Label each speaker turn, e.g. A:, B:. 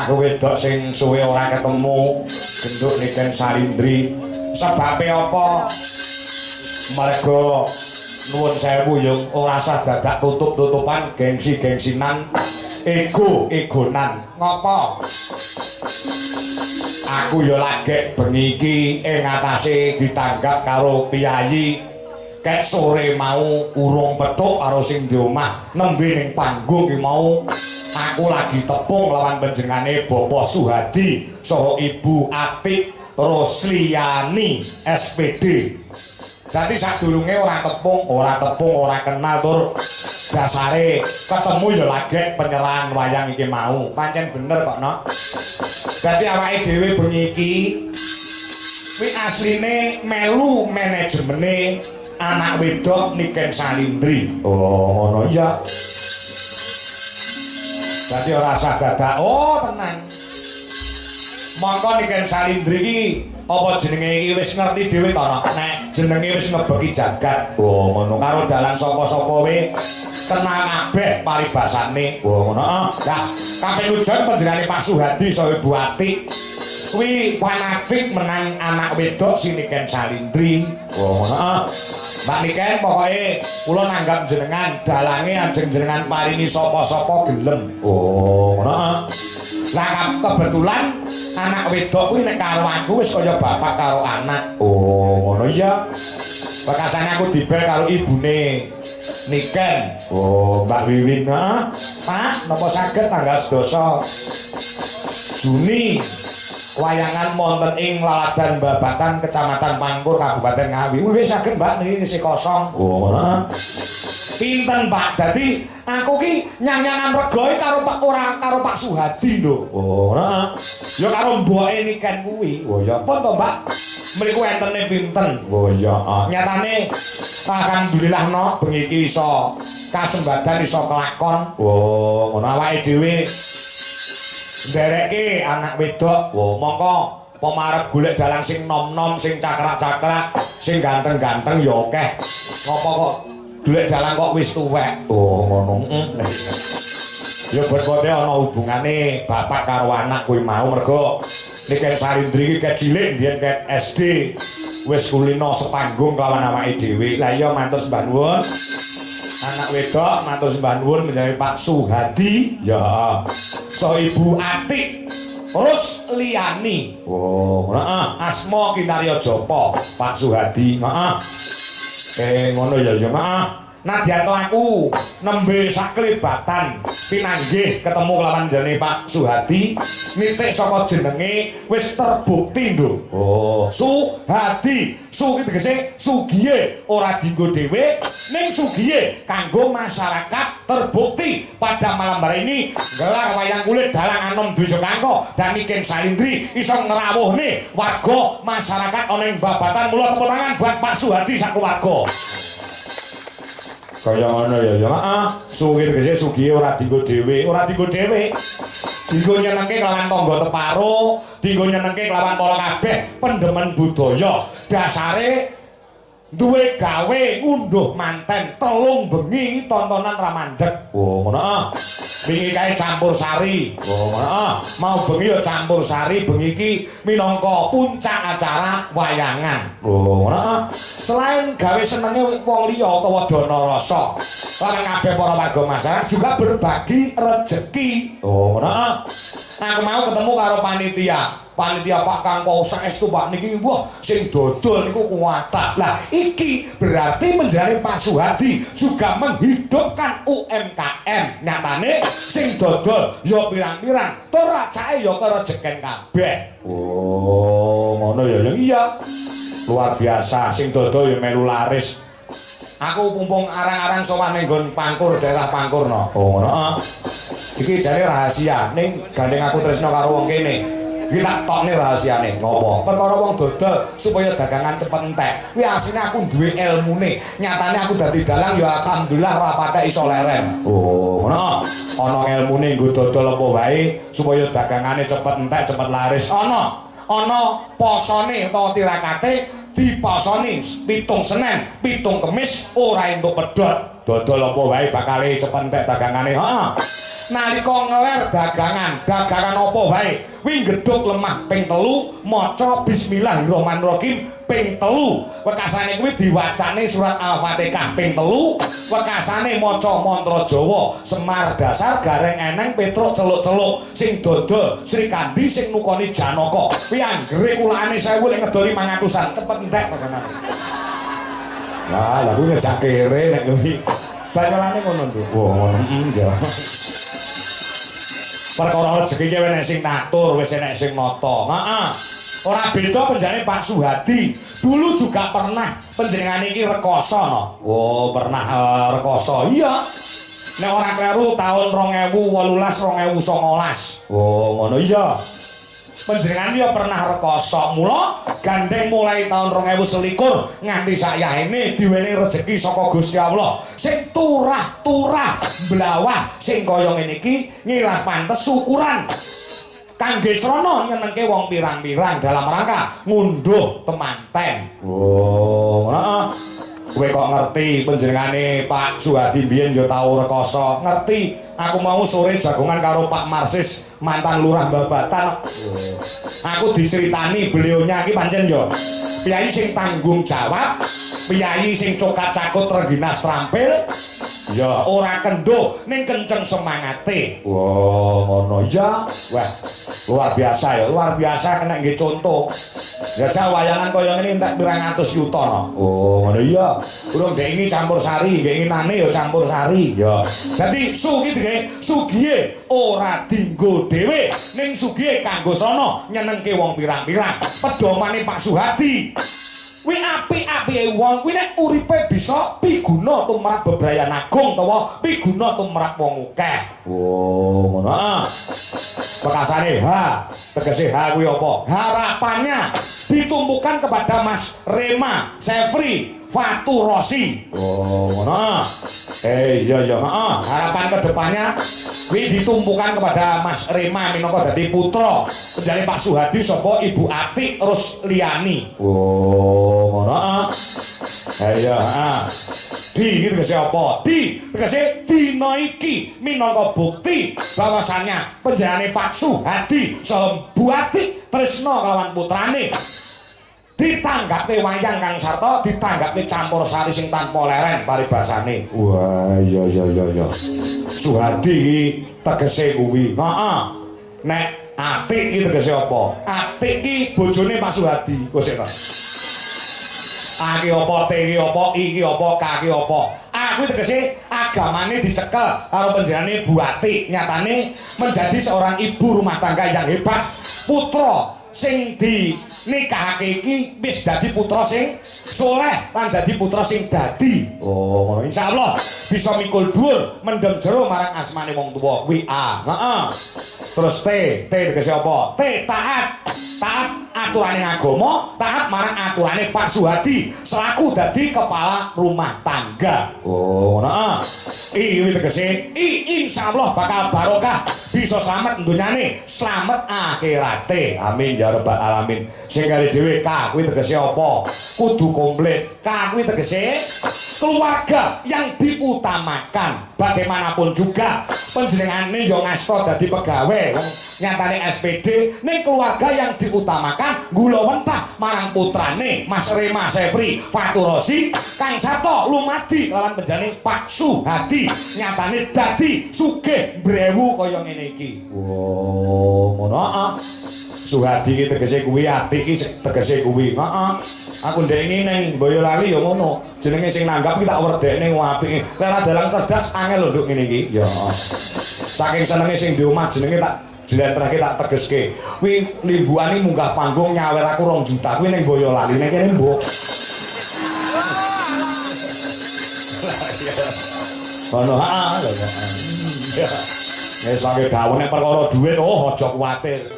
A: aku wedok sing suwe ora ketemu genduk Niken Salindri. Sebabe apa? Mergo nuwun sewu yung ora usah dadak tutup-tutupan gengsi-gengsinan egonan. Ngopo? Aku ya lagi bengi iki ing atase ditanggap karo piyayi. Kek sore mau urung petuk karo sing di omah nembe ning panggung ki mau aku lagi tepung lawan panjenengane Bapak Suhadi saha Ibu Atik Rosliani SPD. Dadi sadurunge ora tepung, ora kenal tur dasare ketemu ya lagi penyerahan wayang iki mau. Pancen bener kok, no. Dadi awake dhewe bengi iki kuwi asline melu manajemene anak wedok Niken Salindri. Oh, ngono ya. Dadi ora usah dadak. Oh, tenang. Mongko Niken Salindri iki apa jenenge iki wis ngerti dhewe to, nek jenenge wis ngebeki jagat. Oh, ngono. Karo dalan sapa-sapa wae kenal kabeh paribasane. Oh, ngono. Lah, kaping ujan panjenengane Pak Suhadi saha Ibu Atik kuwi fanatik menang anak wedok si Niken Salindri. Oh, ngono. Mbak Niken pokoke kula nanggap jenengan dalange ajeng jenengan paringi sapa-sapa gelem. Oh, ngono. Lah kebetulan anak wedok kuwi nek karo aku wis kaya bapak karo anak. Oh, ngono ya. Bekasane aku dibel karo ibune Niken. Oh, Mbak Wiwin. Pak, napa saged tanggal 12 Juni wayangan wonten ing Laladan Babatan Kecamatan Pangkur Kabupaten Ngawi. Wis saged Mbak niki isih kosong. Oh, pinten Pak, dadi aku ki nyanyangan regoe karo Pak ora karo Pak Suhadi lho. Oh, heeh. Ya karo mboke Niken kuwi. Oh ya pun to Mbak. Mriku entene pinten? Oh ya, nyatane alhamdulillah no bengi iki iso kasembadan iso kelakon. Oh, ngono awake dhewe ndereke anak wedok. Oh, mongko pemarep golek dalang sing nom-nom, sing cakrak-cakrak, sing ganteng-ganteng ya akeh. Ngopo kok golek dalang kok wis tuwek. Oh, ngono. Ya bote ana hubungane bapak karo anak kuwi mau mergo Niken Salindri iki kecilik biyen ket SD wis kulino sepanggung kelawan awake dhewe. Lah iya matur sembah nuwun. Anak wedok matur sembah nuwun menjadi Pak Suhadi. Ya. So Ibu Atik Rosliani. Oh, heeh. Asma Kinarya Japa, Pak Suhadi. Heeh. Ngono ya ya. Heeh. Nadyan aku nembe saklebatan pinanggih ketemu kelawan jane Pak Suhadi nitik saka jenenge wis terbukti lho. Oh, Suhadi. Su ki tegese sugiye ora dienggo dhewe ning sugiye kanggo masyarakat. Terbukti pada malam hari ini gelar wayang kulit dalang anom Dwi Kangko dan Niken Salindri iso ngrawuhne warga masyarakat ana ing Babatan. Mula tepuk tangan buat Pak Suhadi sak keluarga. Kaya ngono ya ya. Heeh. Sugi tegese sugihe ora dienggo dhewe, ora dienggo dhewe. Dienggo nyenengke kelawan tangga teparo, dienggo nyenengke kelawan para kabeh pendemen budaya. Dasare duwe gawe ngunduh manten telung bengi tontonan ramandhek. Oh, ngono. Wingi kae campur sari. Oh, ngono. Mau bengi ya campur sari, bengi iki minangka puncak acara wayangan. Oh, ngono. Selain gawe senenge wong liya utawa dana rasa, lan kabeh para warga masyarakat juga berbagi rezeki. Oh, ngono. Aku mau ketemu karo panitia Pak Kangko saestu Pak niki wah sing dodol niku kuwatah. Lah iki berarti menjadi Pak Suhadi juga menghidupkan UMKM. Nyatane sing dodol ya pirang-pirang tur racake ya kerejeken kabeh. Oh, ngono ya iya. Luar biasa sing dodol ya melu laris. Aku pumpung arang-arang sowan ning nggon Pangkur, daerah Pangkur no. Oh, ngono. Iki jane rahasia ning gandeng aku tresno karo wong kene. Iki tak tokne rahasiane. Ngopo? Perkara wong dodol supaya dagangan cepet entek. Kuwi asline aku duwe ilmune. Nyatane aku dadi dalang ya alhamdulillah ora patek iso lerem. Oh, ngono. Ana ilmune nggo dodol apa wae supaya dagangane cepet entek, cepet laris. Ana posone utawa tirakate dipasoni 7 Senin, 7 Kemis ora entuk pedhot. dodol apa wae bakal cepet entek dagangane. Heeh. Nalika ngeler dagangan apa wae kuwi gedhog lemah ping 3 maca bismillahirrahmanirrahim ping 3 wekasane kuwi diwacane surat Al-Fatihah ping 3 wekasane maca mantra Jawa Semar dasar gareng eneng Petruk celuk-celuk sing dodol Sri Kandi sing nukoni Janaka kuwi anggere kulane 1000 lek ngedoli 500-an cepet entek dagangane. Lah kuwi ngejak kere nek kuwi banyolane ngono lho. Wah ngono ya. Perkara rezeki nek sing ngatur wis enek sing nata. Heeh. Ora beda penjane Pak Suhadi. Dulu juga pernah panjenengan iki rekoso no. Oh, pernah rekoso. Iya. Nek ora kleru tahun 2018 2019. Oh, ngono iya. Panjenengan ya pernah rekoso. Mula gandeng mulai tahun 2021 nganti sayaene diwenehi rejeki saka Gusti Allah. Sing turah-turah blawah sing kaya ngene iki ngiras pantes syukuran. Kangge srana nyenengke wong pirang-pirang dalam rangka ngunduh temanten. Oh, ngono. Kowe kok ngerti panjenengane Pak Suhadi biyen ya tau rekoso. Ngerti. Aku mau sore jagongan karo Pak Marsis mantan lurah Babatan. Aku diceritani beliaunya iki pancen yo piyai sing tanggung jawab, piyai sing cokat cakut rengginas trampil. Ya ora kendho ning kenceng semangate. Wah, ngono ya. Wah, luar biasa ya, luar biasa kena nggih contoh. Ya wayangan kaya ngene entek pirang atus yuta no. Oh, ngono iya. Urung ndek iki campur sari, nggih nginane ya campur sari. Ya. Dadi su iki sugihe ora dinggo dhewe ning sugihe kanggo sono nyenengke wong pirang-pirang. Pedomane Pak Suhadi kuwi apik-apike wong kuwi nek uripe bisa piguna tumrap bebrayan agung utawa piguna tumrap wong akeh. Oh, ngono. Bekasane ha, tegese ha kuwi apa? Harapannya ditumpukan kepada Mas Rema Sefri Faturosi. Oh, ngono. Iya iya, heeh. Harapan kedepannya kuwi ditumpukan kepada Mas Rema minangka dadi putra penjane Pak Suhadi sapa Ibu Ati Rusliani. Oh, ngono. Iya, heeh. Di iki tegese apa? Di tegese dina iki minangka bukti bahwasannya penjenengane Pak Suhadi saha Bu Ati tresna kalawan putrane ditanggapke wayang kang sarta ditanggapke campur sari sing tanpa leren paribasane. Wah iya iya iya iya. Suhadi iki tegese kuwi. Heeh. Nek Atik iki tegese apa? Atik iki bojone Pak Suhadi. Wis kok. A ki apa, T ki apa, I ki apa, K ki apa. Aku tegese agamane dicekel karo panjenengane Bu Atik. Nyatane menjadi seorang ibu rumah tangga yang hebat. Putra sing dinikahake iki wis dadi putra sing soleh lan dadi putra sing dadi. Oh, ngono. Insyaallah bisa mikul dhuwur mendem jero marang asmane wong tuwa. Kuwi A. Heeh. Terus T tegese apa? T taat. Taat aturane agama, taat marang aturane Pak Suhadi selaku dadi kepala rumah tangga. Oh, ngono. I tegese I insyaallah bakal barokah, bisa slamet dunyane, slamet akhirate. Amin ya rabbal alamin. Sing kali dhewe K kuwi tegese apa? Kudu komplit. K kuwi tegese keluarga yang diutamakan. Bagaimanapun juga panjenengane yo ngasta dadi pegawai wong nyatane SPD ning keluarga yang diutamakan gula wentah marang putrane Mas Rema Sefri Faturosi kang sarta lumadi lawan penjane Pak Suhadi nyatane dadi sugih brewu kaya ngene iki. Wow, ngono ah. Suhadi iki tegese kuwi, Atik iki tegese kuwi. Heeh. Aku ndek iki ning Boyolali ya ngono. Jenenge sing nanggap iki tak werdekne apike. Lek dalang cerdas angel lho nduk ngene iki. Ya. Saking senenge sing di omah jenenge tak jlentrehke tak tegeske. Kuwi limbuane munggah panggung nyawer aku 2 juta. Kuwi ning Boyolali ning kene mbok. Ono ha. Ya. Wis pakai dawuh nek perkara dhuwit aja kuwatir.